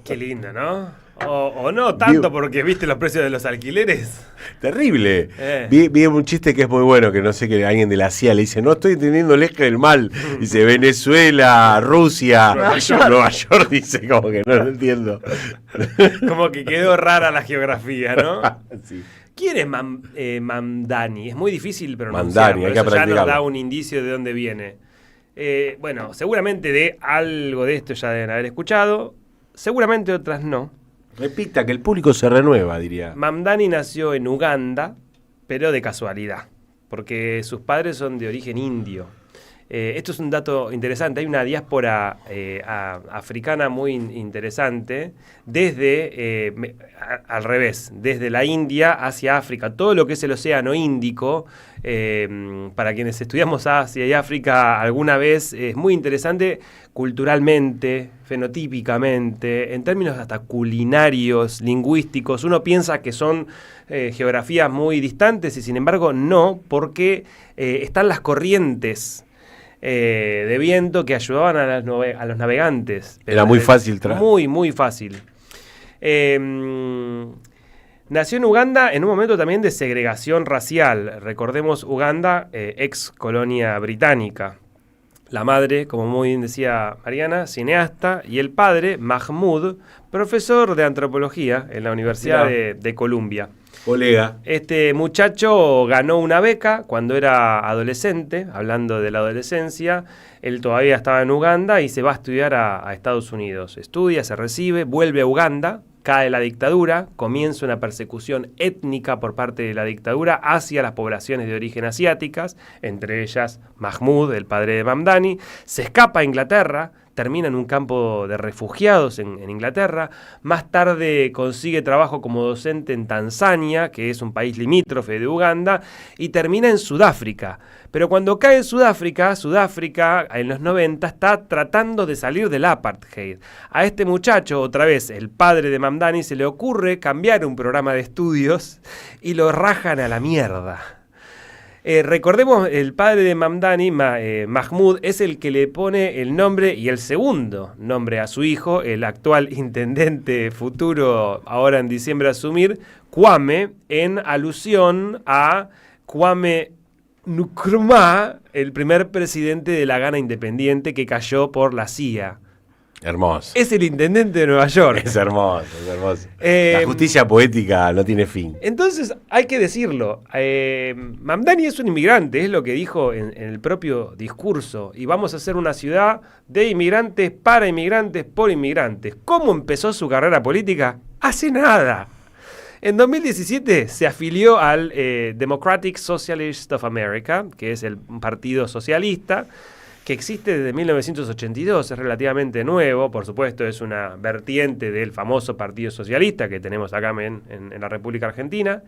Qué lindo, ¿no? O no tanto porque viste los precios de los alquileres. Terrible. Vi un chiste que es muy bueno, que no sé, que alguien de la CIA le dice, no estoy entendiendo el eje del mal. Dice Venezuela, Rusia, Nueva York, dice como que no lo entiendo. Como que quedó rara la geografía, ¿no? Sí. ¿Quién es Mamdani? Es muy difícil pronunciarlo. Mamdani, hay que Eso ya nos practicarlo. da un indicio de dónde viene. Bueno, seguramente de algo de esto ya deben haber escuchado. Seguramente otras no. Repita, que el público se renueva, diría. Mamdani nació en Uganda, pero de casualidad, porque sus padres son de origen indio. Esto es un dato interesante. Hay una diáspora africana muy interesante, desde, al revés, desde la India hacia África. Todo lo que es el Océano Índico, para quienes estudiamos Asia y África alguna vez, es muy interesante culturalmente, fenotípicamente, en términos hasta culinarios, lingüísticos. Uno piensa que son geografías muy distantes y sin embargo no, porque están las corrientes de viento que ayudaban a los navegantes. Era muy fácil muy fácil. Nació en Uganda en un momento también de segregación racial. Recordemos Uganda, ex colonia británica. La madre, como muy bien decía Mariana, cineasta, y el padre, Mahmoud, profesor de antropología en la Universidad de Columbia. Colega. Este muchacho ganó una beca cuando era adolescente, hablando de la adolescencia. Él todavía estaba en Uganda y se va a estudiar a Estados Unidos. Estudia, se recibe, vuelve a Uganda, cae la dictadura, comienza una persecución étnica por parte de la dictadura hacia las poblaciones de origen asiáticas, entre ellas Mahmoud, el padre de Mamdani. Se escapa a Inglaterra, termina en un campo de refugiados en Inglaterra. Más tarde consigue trabajo como docente en Tanzania, que es un país limítrofe de Uganda, y termina en Sudáfrica. Pero cuando cae en Sudáfrica en los 90 está tratando de salir del apartheid. A este muchacho, otra vez, el padre de Mamdani, se le ocurre cambiar un programa de estudios y lo rajan a la mierda. Recordemos, el padre de Mamdani, Mahmoud, es el que le pone el nombre y el segundo nombre a su hijo, el actual intendente futuro, ahora en diciembre a asumir, Kwame, en alusión a Kwame Nkrumah, el primer presidente de la Ghana independiente que cayó por la CIA. Hermoso. Es el intendente de Nueva York. Es hermoso, es hermoso. La justicia poética no tiene fin. Entonces, hay que decirlo. Mamdani es un inmigrante, es lo que dijo en el propio discurso. Y vamos a hacer una ciudad de inmigrantes, para inmigrantes, por inmigrantes. ¿Cómo empezó su carrera política? Hace nada. En 2017 se afilió al Democratic Socialist of America, que es el partido socialista, que existe desde 1982, es relativamente nuevo, por supuesto es una vertiente del famoso Partido Socialista que tenemos acá en la República Argentina.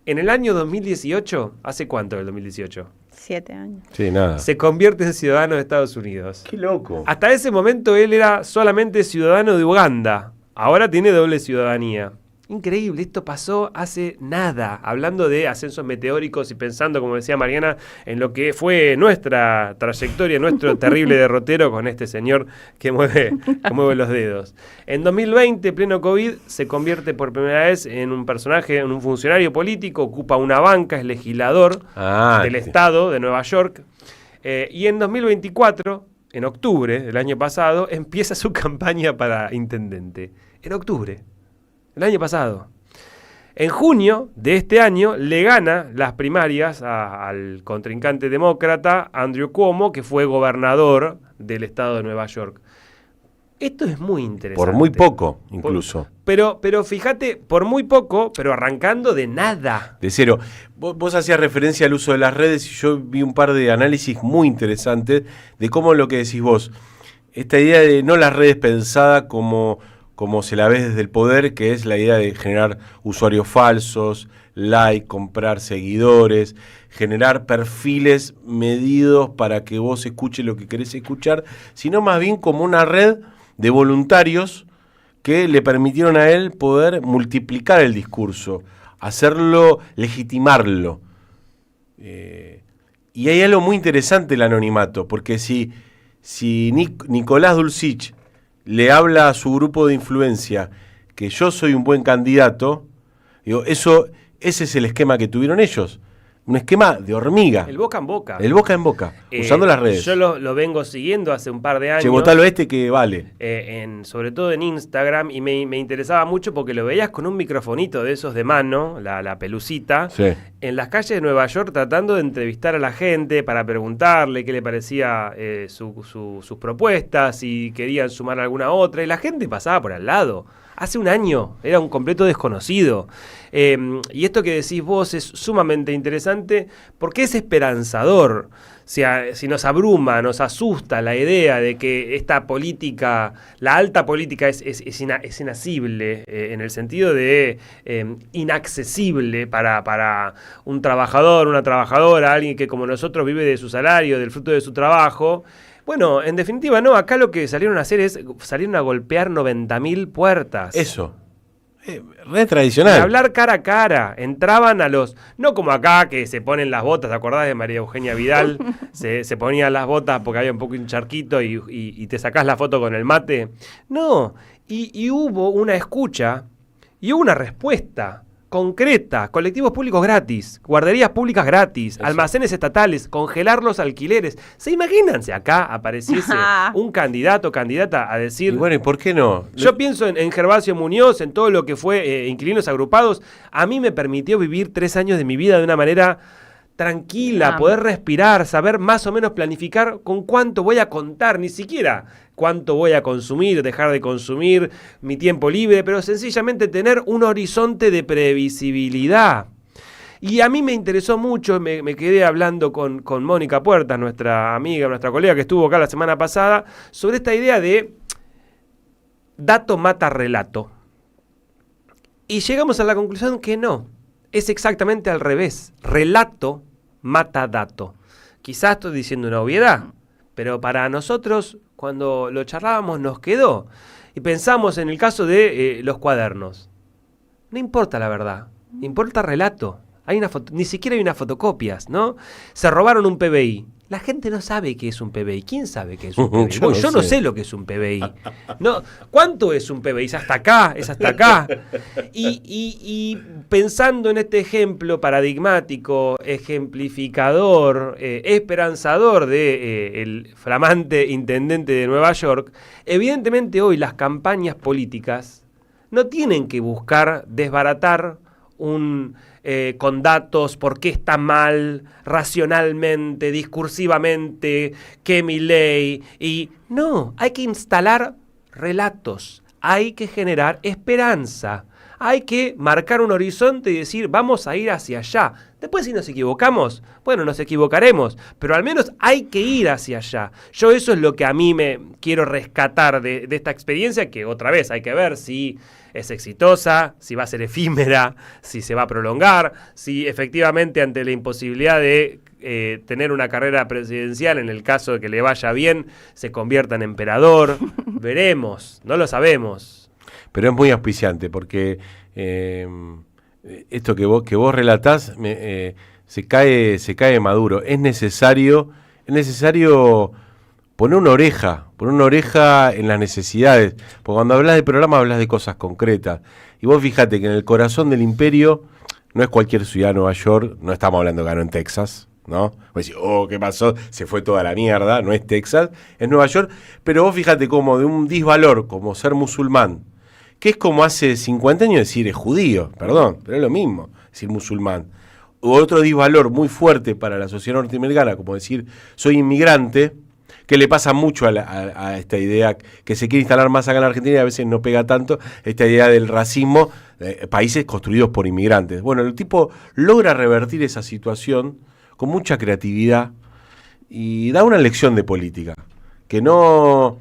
En el año 2018, ¿hace cuánto del 2018? 7 años. Sí, nada. Se convierte en ciudadano de Estados Unidos. Qué loco. Hasta ese momento él era solamente ciudadano de Uganda, ahora tiene doble ciudadanía. Increíble, esto pasó hace nada, hablando de ascensos meteóricos y pensando, como decía Mariana, en lo que fue nuestra trayectoria, nuestro terrible derrotero con este señor que mueve los dedos. En 2020, pleno COVID, se convierte por primera vez en un personaje, en un funcionario político, ocupa una banca, es legislador del estado de Nueva York, y en 2024, en octubre del año pasado, empieza su campaña para intendente. En octubre. El año pasado. En junio de este año le gana las primarias al contrincante demócrata Andrew Cuomo, que fue gobernador del estado de Nueva York. Esto es muy interesante. Por muy poco, incluso. Pero fíjate, por muy poco, pero arrancando de nada. De cero. Vos hacías referencia al uso de las redes y yo vi un par de análisis muy interesantes de cómo lo que decís vos. Esta idea de no las redes pensadas como se la ves desde el poder, que es la idea de generar usuarios falsos, like, comprar seguidores, generar perfiles medidos para que vos escuches lo que querés escuchar, sino más bien como una red de voluntarios que le permitieron a él poder multiplicar el discurso, hacerlo, legitimarlo. Y hay algo muy interesante el anonimato, porque si Nicolás Dulcich le habla a su grupo de influencia que yo soy un buen candidato, digo, ese es el esquema que tuvieron ellos. Un esquema de hormiga. El boca en boca. El boca en boca, usando las redes. Yo lo vengo siguiendo hace un par de años. Che, votalo que vale. Sobre todo en Instagram, y me interesaba mucho porque lo veías con un microfonito de esos de mano, la pelucita, Sí. en las calles de Nueva York tratando de entrevistar a la gente para preguntarle qué le parecía sus propuestas, si querían sumar alguna otra, y la gente pasaba por al lado. Hace un año era un completo desconocido. Y esto que decís vos es sumamente interesante porque es esperanzador. Si nos abruma, nos asusta la idea de que esta política, la alta política es inasible, en el sentido de inaccesible para un trabajador, una trabajadora, alguien que como nosotros vive de su salario, del fruto de su trabajo. Bueno, en definitiva, no, acá lo que salieron a hacer salieron a golpear 90.000 puertas. Eso. Re tradicional. A hablar cara a cara. Entraban no como acá, que se ponen las botas, ¿te acordás de María Eugenia Vidal? se ponían las botas porque había un poco un charquito y te sacás la foto con el mate. No, y hubo una escucha y hubo una respuesta concreta, colectivos públicos gratis, guarderías públicas gratis, eso. Almacenes estatales, congelar los alquileres. ¿Se imaginan si acá apareciese un candidato o candidata a decir... Y bueno, ¿y por qué no? Yo pienso en Gervasio Muñoz, en todo lo que fue Inquilinos Agrupados. A mí me permitió vivir 3 años de mi vida de una manera tranquila, poder respirar, saber más o menos planificar con cuánto voy a contar, ni siquiera cuánto voy a consumir, dejar de consumir, mi tiempo libre, pero sencillamente tener un horizonte de previsibilidad. Y a mí me interesó mucho, me quedé hablando con Mónica Puertas, nuestra amiga, nuestra colega que estuvo acá la semana pasada, sobre esta idea de dato mata relato. Y llegamos a la conclusión que no, es exactamente al revés. Relato mata dato. Quizás estoy diciendo una obviedad, pero para nosotros, cuando lo charlábamos, nos quedó. Y pensamos en el caso de los cuadernos. No importa la verdad, importa el relato. Ni siquiera hay unas fotocopias, ¿no? Se robaron un PBI. La gente no sabe qué es un PBI. ¿Quién sabe qué es un PBI? Yo no sé lo que es un PBI. No, ¿cuánto es un PBI? Es hasta acá, es hasta acá. Y pensando en este ejemplo paradigmático, ejemplificador, esperanzador de el flamante intendente de Nueva York, evidentemente hoy las campañas políticas no tienen que buscar desbaratar con datos, por qué está mal, racionalmente, discursivamente, que Milei, y no, hay que instalar relatos, hay que generar esperanza, hay que marcar un horizonte y decir, vamos a ir hacia allá. Después si nos equivocamos, bueno, nos equivocaremos, pero al menos hay que ir hacia allá. Yo eso es lo que a mí me quiero rescatar de esta experiencia, que otra vez hay que ver si es exitosa, si va a ser efímera, si se va a prolongar, si efectivamente ante la imposibilidad de tener una carrera presidencial, en el caso de que le vaya bien, se convierta en emperador. Veremos, no lo sabemos. Pero es muy auspiciante porque esto que vos relatás se cae maduro. Es necesario poner una oreja en las necesidades, porque cuando hablas de programa hablas de cosas concretas. Y vos fíjate que en el corazón del imperio no es cualquier ciudad de Nueva York, no estamos hablando que ganó en Texas, ¿no? Vos decís, ¿qué pasó? Se fue toda la mierda, no es Texas, es Nueva York. Pero vos fíjate como de un disvalor, como ser musulmán, que es como hace 50 años decir es judío, perdón, pero es lo mismo decir musulmán. O otro disvalor muy fuerte para la sociedad norteamericana, como decir soy inmigrante, que le pasa mucho a esta idea que se quiere instalar más acá en la Argentina y a veces no pega tanto, esta idea del racismo, países construidos por inmigrantes. Bueno, el tipo logra revertir esa situación con mucha creatividad y da una lección de política, que no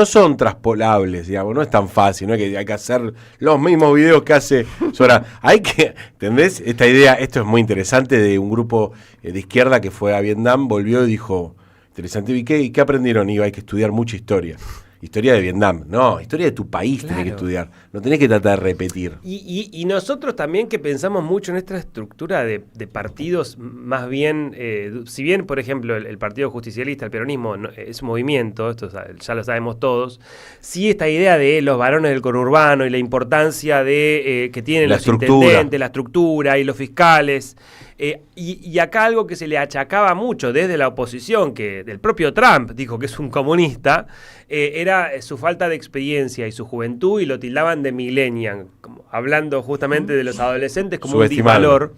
son traspolables, digamos, no es tan fácil, no es que hay que hacer los mismos videos que hace Sora. Hay que, ¿entendés? Esta idea, esto es muy interesante, de un grupo de izquierda que fue a Vietnam, volvió y dijo, interesante, ¿y qué aprendieron? Y hay que estudiar mucha historia. historia de Vietnam. No, historia de tu país tenés que estudiar. No tenés que tratar de repetir. Y nosotros también que pensamos mucho en esta estructura de partidos, más bien, si bien, por ejemplo, el Partido Justicialista, el peronismo, es un movimiento, esto ya lo sabemos todos, sí esta idea de los varones del conurbano y la importancia de que tienen los intendentes, la estructura y los fiscales. Y acá algo que se le achacaba mucho desde la oposición, que del propio Trump dijo que es un comunista, era su falta de experiencia y su juventud, y lo tildaban de millennial, hablando justamente de los adolescentes como un disvalor.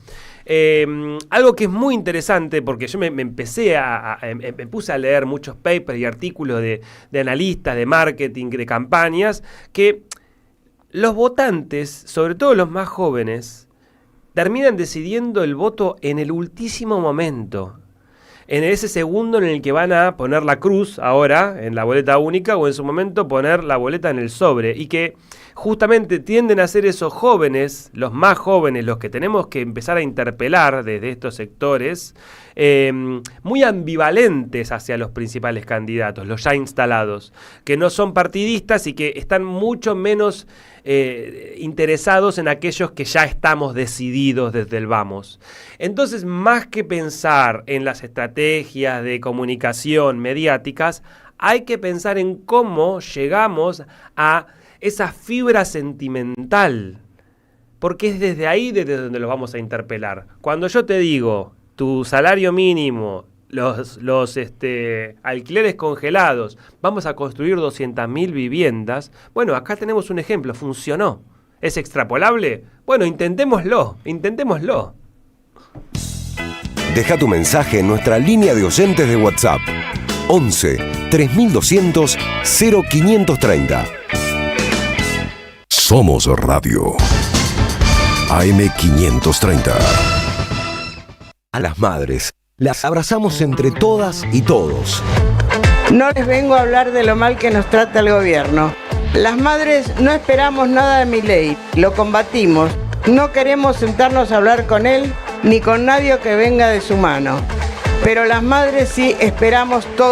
Algo que es muy interesante, porque yo me puse a leer muchos papers y artículos de analistas, de marketing, de campañas, que los votantes, sobre todo los más jóvenes, terminan decidiendo el voto en el ultísimo momento, en ese segundo en el que van a poner la cruz ahora en la boleta única, o en su momento poner la boleta en el sobre, y que justamente tienden a ser esos jóvenes, los más jóvenes, los que tenemos que empezar a interpelar desde estos sectores, muy ambivalentes hacia los principales candidatos, los ya instalados, que no son partidistas y que están mucho menos interesados en aquellos que ya estamos decididos desde el vamos. Entonces, más que pensar en las estrategias de comunicación mediáticas, hay que pensar en cómo llegamos a esa fibra sentimental, porque es desde ahí desde donde los vamos a interpelar. Cuando yo te digo, tu salario mínimo, los alquileres congelados, vamos a construir 200.000 viviendas, bueno, acá tenemos un ejemplo, funcionó. ¿Es extrapolable? Bueno, intentémoslo. Deja tu mensaje en nuestra línea de oyentes de WhatsApp, 11 3200 0530. Somos Radio AM530. A las madres las abrazamos entre todas y todos. No les vengo a hablar de lo mal que nos trata el gobierno. Las madres no esperamos nada de Milei, lo combatimos. No queremos sentarnos a hablar con él ni con nadie que venga de su mano. Pero las madres sí esperamos todo.